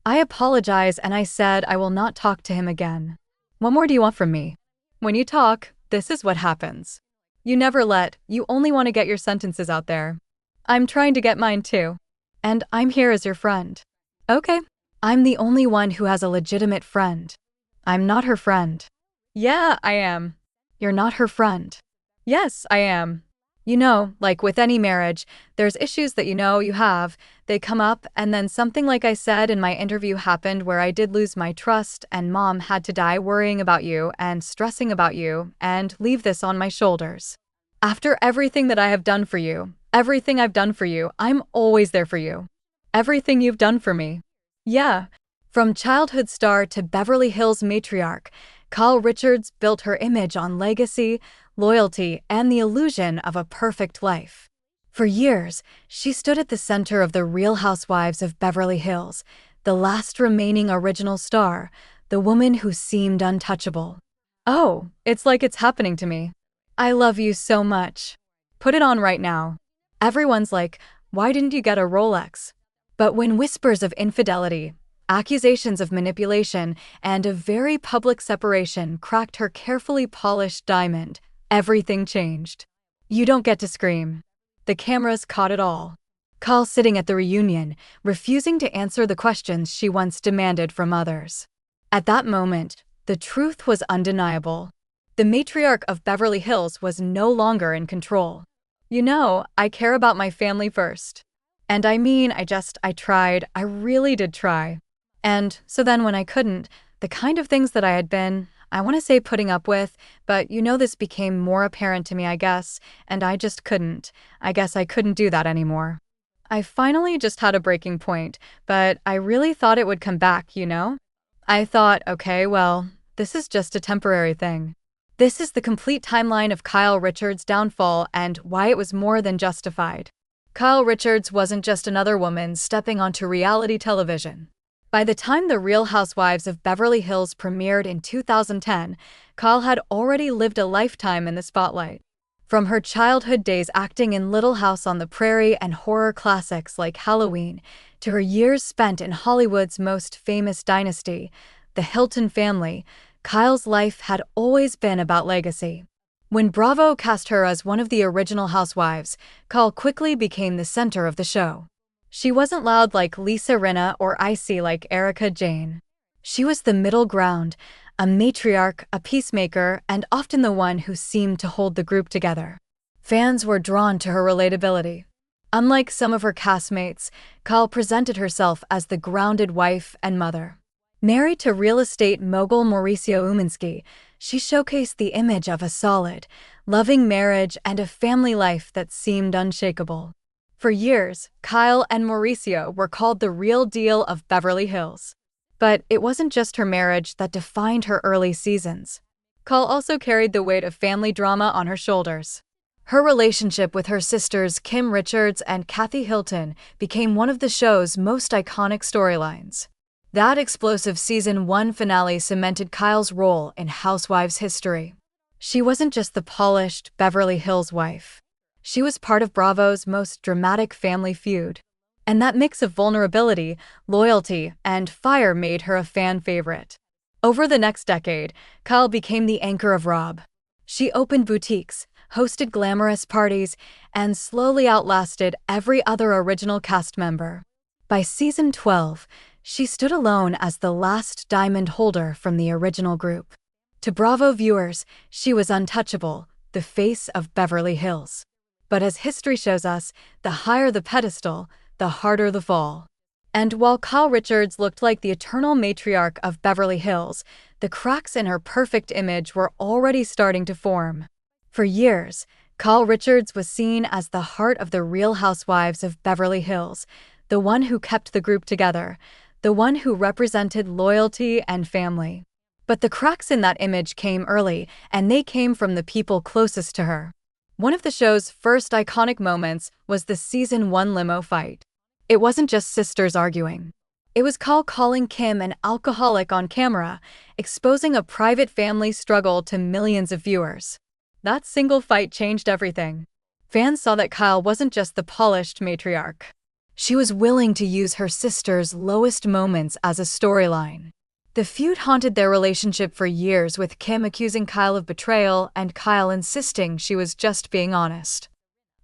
I apologize and I said I will not talk to him again. What more do you want from me? When you talk, this is what happens. You only want to get your sentences out there. I'm trying to get mine too. And I'm here as your friend. Okay. I'm the only one who has a legitimate friend. I'm not her friend. Yeah, I am. You're not her friend. Yes, I am. Like with any marriage, there's issues that you have, they come up, and then something like I said in my interview happened where I did lose my trust and mom had to die worrying about you and stressing about you and leave this on my shoulders. After everything that I have done for you, everything I've done for you, I'm always there for you. Everything you've done for me. Yeah. From childhood star to Beverly Hills matriarch, Kyle Richards built her image on legacy, loyalty, and the illusion of a perfect life. For years, she stood at the center of the Real Housewives of Beverly Hills, the last remaining original star, the woman who seemed untouchable. Oh, it's like it's happening to me. I love you so much. Put it on right now. Everyone's like, why didn't you get a Rolex? But when whispers of infidelity, accusations of manipulation, and a very public separation cracked her carefully polished diamond, everything changed. You don't get to scream. The cameras caught it all. Kyle sitting at the reunion, refusing to answer the questions she once demanded from others. At that moment, the truth was undeniable. The matriarch of Beverly Hills was no longer in control. I care about my family first. And I tried, I really did try. And so then when I couldn't, the kind of things that I had been, I want to say putting up with, but this became more apparent to me, I guess, and I just couldn't. I guess I couldn't do that anymore. I finally just had a breaking point, but I really thought it would come back. I thought, okay, well, this is just a temporary thing. This is the complete timeline of Kyle Richards' downfall and why it was more than justified. Kyle Richards wasn't just another woman stepping onto reality television. By the time The Real Housewives of Beverly Hills premiered in 2010, Kyle had already lived a lifetime in the spotlight. From her childhood days acting in Little House on the Prairie and horror classics like Halloween, to her years spent in Hollywood's most famous dynasty, the Hilton family, Kyle's life had always been about legacy. When Bravo cast her as one of the original housewives, Kyle quickly became the center of the show. She wasn't loud like Lisa Rinna or icy like Erika Jayne. She was the middle ground, a matriarch, a peacemaker, and often the one who seemed to hold the group together. Fans were drawn to her relatability. Unlike some of her castmates, Kyle presented herself as the grounded wife and mother. Married to real estate mogul Mauricio Umansky, she showcased the image of a solid, loving marriage and a family life that seemed unshakable. For years, Kyle and Mauricio were called the real deal of Beverly Hills. But it wasn't just her marriage that defined her early seasons. Kyle also carried the weight of family drama on her shoulders. Her relationship with her sisters Kim Richards and Kathy Hilton became one of the show's most iconic storylines. That explosive season 1 finale cemented Kyle's role in Housewives history. She wasn't just the polished Beverly Hills wife. She was part of Bravo's most dramatic family feud. And that mix of vulnerability, loyalty, and fire made her a fan favorite. Over the next decade, Kyle became the anchor of RHOBH. She opened boutiques, hosted glamorous parties, and slowly outlasted every other original cast member. By season 12, she stood alone as the last diamond holder from the original group. To Bravo viewers, she was untouchable, the face of Beverly Hills. But as history shows us, the higher the pedestal, the harder the fall. And while Kyle Richards looked like the eternal matriarch of Beverly Hills, the cracks in her perfect image were already starting to form. For years, Kyle Richards was seen as the heart of the Real Housewives of Beverly Hills, the one who kept the group together, the one who represented loyalty and family. But the cracks in that image came early, and they came from the people closest to her. One of the show's first iconic moments was the season 1 limo fight. It wasn't just sisters arguing. It was Kyle calling Kim an alcoholic on camera, exposing a private family struggle to millions of viewers. That single fight changed everything. Fans saw that Kyle wasn't just the polished matriarch. She was willing to use her sister's lowest moments as a storyline. The feud haunted their relationship for years, with Kim accusing Kyle of betrayal and Kyle insisting she was just being honest.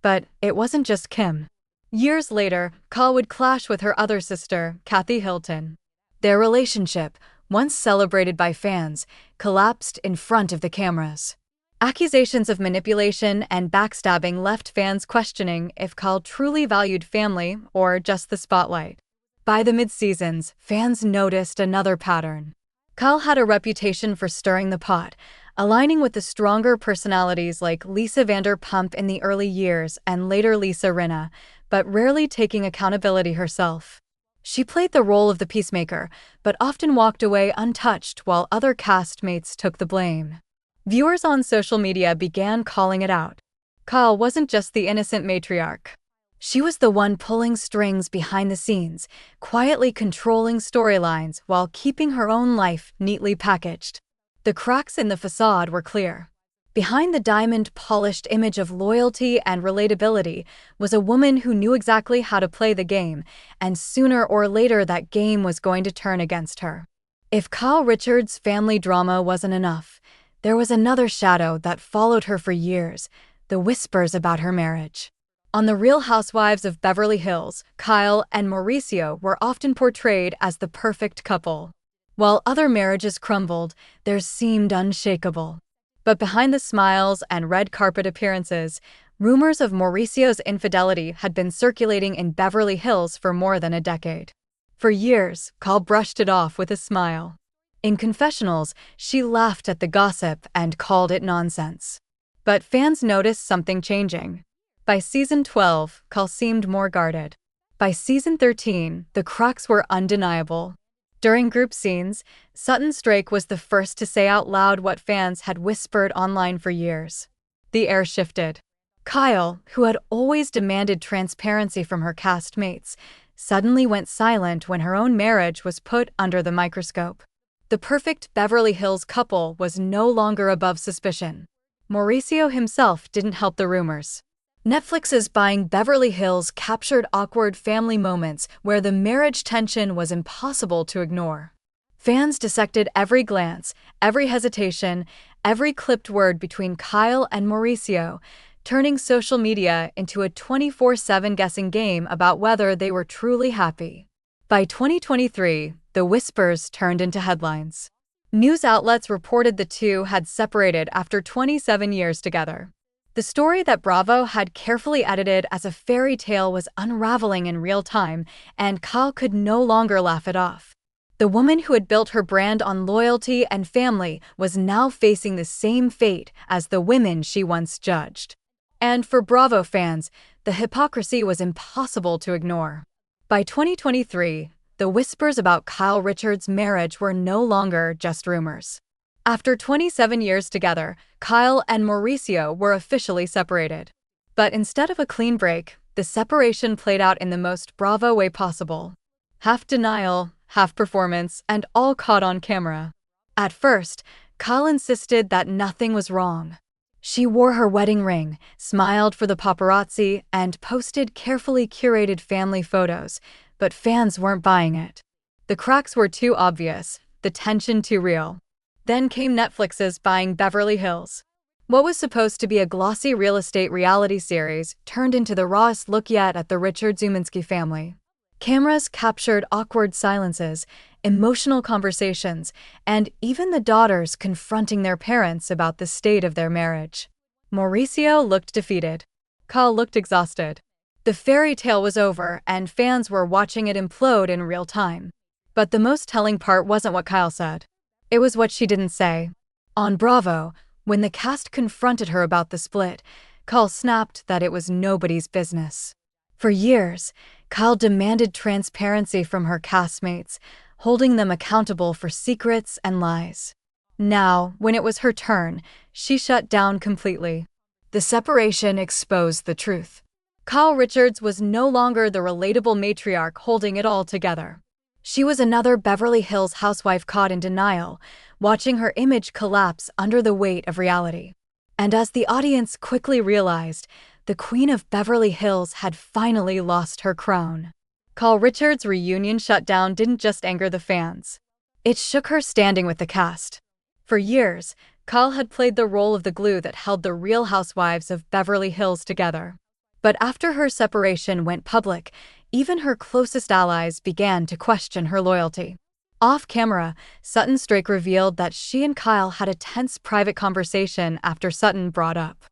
But it wasn't just Kim. Years later, Kyle would clash with her other sister, Kathy Hilton. Their relationship, once celebrated by fans, collapsed in front of the cameras. Accusations of manipulation and backstabbing left fans questioning if Kyle truly valued family or just the spotlight. By the mid-seasons, fans noticed another pattern. Kyle had a reputation for stirring the pot, aligning with the stronger personalities like Lisa Vanderpump in the early years and later Lisa Rinna, but rarely taking accountability herself. She played the role of the peacemaker, but often walked away untouched while other castmates took the blame. Viewers on social media began calling it out. Kyle wasn't just the innocent matriarch. She was the one pulling strings behind the scenes, quietly controlling storylines while keeping her own life neatly packaged. The cracks in the facade were clear. Behind the diamond-polished image of loyalty and relatability was a woman who knew exactly how to play the game, and sooner or later that game was going to turn against her. If Kyle Richards' family drama wasn't enough, there was another shadow that followed her for years: the whispers about her marriage. On The Real Housewives of Beverly Hills, Kyle and Mauricio were often portrayed as the perfect couple. While other marriages crumbled, theirs seemed unshakable. But behind the smiles and red carpet appearances, rumors of Mauricio's infidelity had been circulating in Beverly Hills for more than a decade. For years, Kyle brushed it off with a smile. In confessionals, she laughed at the gossip and called it nonsense. But fans noticed something changing. By season 12, Kyle seemed more guarded. By season 13, the cracks were undeniable. During group scenes, Sutton Strake was the first to say out loud what fans had whispered online for years. The air shifted. Kyle, who had always demanded transparency from her castmates, suddenly went silent when her own marriage was put under the microscope. The perfect Beverly Hills couple was no longer above suspicion. Mauricio himself didn't help the rumors. Netflix's Buying Beverly Hills captured awkward family moments where the marriage tension was impossible to ignore. Fans dissected every glance, every hesitation, every clipped word between Kyle and Mauricio, turning social media into a 24/7 guessing game about whether they were truly happy. By 2023, the whispers turned into headlines. News outlets reported the two had separated after 27 years together. The story that Bravo had carefully edited as a fairy tale was unraveling in real time, and Kyle could no longer laugh it off. The woman who had built her brand on loyalty and family was now facing the same fate as the women she once judged. And for Bravo fans, the hypocrisy was impossible to ignore. By 2023, the whispers about Kyle Richards' marriage were no longer just rumors. After 27 years together, Kyle and Mauricio were officially separated. But instead of a clean break, the separation played out in the most Bravo way possible. Half denial, half performance, and all caught on camera. At first, Kyle insisted that nothing was wrong. She wore her wedding ring, smiled for the paparazzi, and posted carefully curated family photos, but fans weren't buying it. The cracks were too obvious, the tension too real. Then came Netflix's Buying Beverly Hills. What was supposed to be a glossy real estate reality series turned into the rawest look yet at the Richards-Zuminski family. Cameras captured awkward silences, emotional conversations, and even the daughters confronting their parents about the state of their marriage. Mauricio looked defeated. Kyle looked exhausted. The fairy tale was over, and fans were watching it implode in real time. But the most telling part wasn't what Kyle said. It was what she didn't say. On Bravo, when the cast confronted her about the split, Kyle snapped that it was nobody's business. For years, Kyle demanded transparency from her castmates, holding them accountable for secrets and lies. Now, when it was her turn, she shut down completely. The separation exposed the truth. Kyle Richards was no longer the relatable matriarch holding it all together. She was another Beverly Hills housewife caught in denial, watching her image collapse under the weight of reality. And as the audience quickly realized, the Queen of Beverly Hills had finally lost her crown. Kyle Richards' reunion shutdown didn't just anger the fans. It shook her standing with the cast. For years, Kyle had played the role of the glue that held the Real Housewives of Beverly Hills together. But after her separation went public, even her closest allies began to question her loyalty. Off-camera, Sutton Stracke revealed that she and Kyle had a tense private conversation after Sutton brought up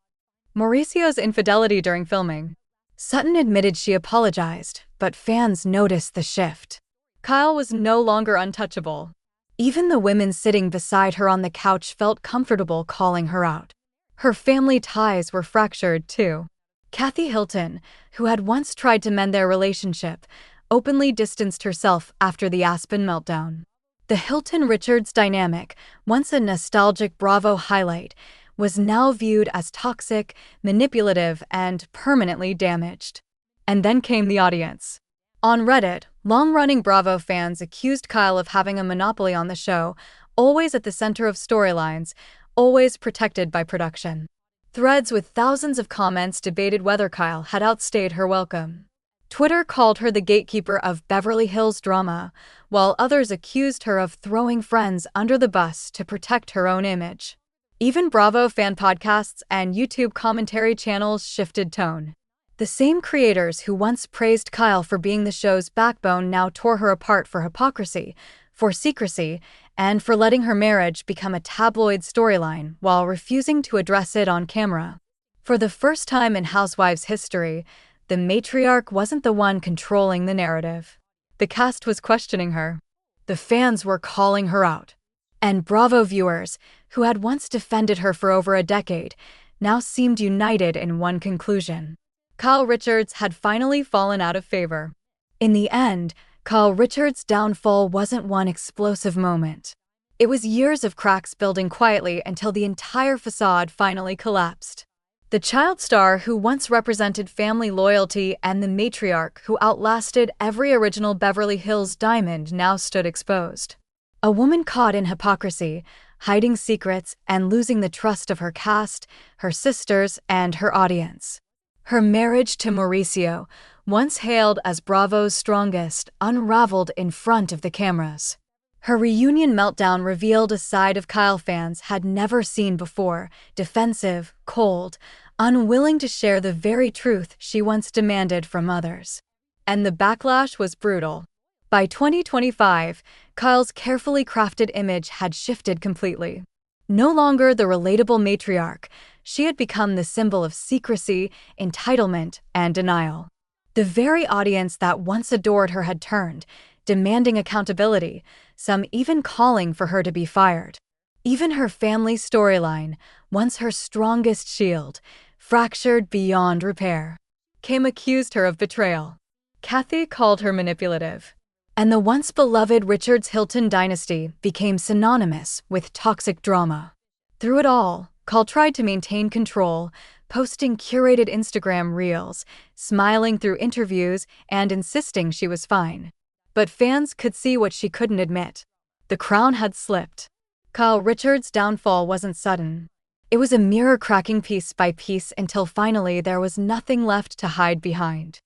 Mauricio's infidelity during filming. Sutton admitted she apologized, but fans noticed the shift. Kyle was no longer untouchable. Even the women sitting beside her on the couch felt comfortable calling her out. Her family ties were fractured, too. Kathy Hilton, who had once tried to mend their relationship, openly distanced herself after the Aspen meltdown. The Hilton-Richards dynamic, once a nostalgic Bravo highlight, was now viewed as toxic, manipulative, and permanently damaged. And then came the audience. On Reddit, long-running Bravo fans accused Kyle of having a monopoly on the show, always at the center of storylines, always protected by production. Threads with thousands of comments debated whether Kyle had outstayed her welcome. Twitter called her the gatekeeper of Beverly Hills drama, while others accused her of throwing friends under the bus to protect her own image. Even Bravo fan podcasts and YouTube commentary channels shifted tone. The same creators who once praised Kyle for being the show's backbone now tore her apart for hypocrisy, for secrecy, and for letting her marriage become a tabloid storyline while refusing to address it on camera. For the first time in Housewives history, the matriarch wasn't the one controlling the narrative. The cast was questioning her. The fans were calling her out. And Bravo viewers, who had once defended her for over a decade, now seemed united in one conclusion. Kyle Richards had finally fallen out of favor. In the end, Kyle Richards' downfall wasn't one explosive moment. It was years of cracks building quietly until the entire facade finally collapsed. The child star who once represented family loyalty and the matriarch who outlasted every original Beverly Hills diamond now stood exposed. A woman caught in hypocrisy, hiding secrets and losing the trust of her cast, her sisters, and her audience. Her marriage to Mauricio, once hailed as Bravo's strongest, unraveled in front of the cameras. Her reunion meltdown revealed a side of Kyle fans had never seen before, defensive, cold, unwilling to share the very truth she once demanded from others. And the backlash was brutal. By 2025, Kyle's carefully crafted image had shifted completely. No longer the relatable matriarch, she had become the symbol of secrecy, entitlement, and denial. The very audience that once adored her had turned, demanding accountability, some even calling for her to be fired. Even her family storyline, once her strongest shield, fractured beyond repair. Kim accused her of betrayal. Kathy called her manipulative. And the once beloved Richards-Hilton dynasty became synonymous with toxic drama. Through it all, Kyle tried to maintain control, posting curated Instagram reels, smiling through interviews, and insisting she was fine. But fans could see what she couldn't admit. The crown had slipped. Kyle Richards' downfall wasn't sudden. It was a mirror cracking piece by piece until finally there was nothing left to hide behind.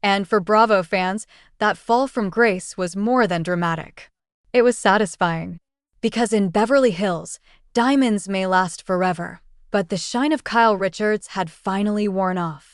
And for Bravo fans, that fall from grace was more than dramatic. It was satisfying. Because in Beverly Hills, diamonds may last forever, but the shine of Kyle Richards had finally worn off.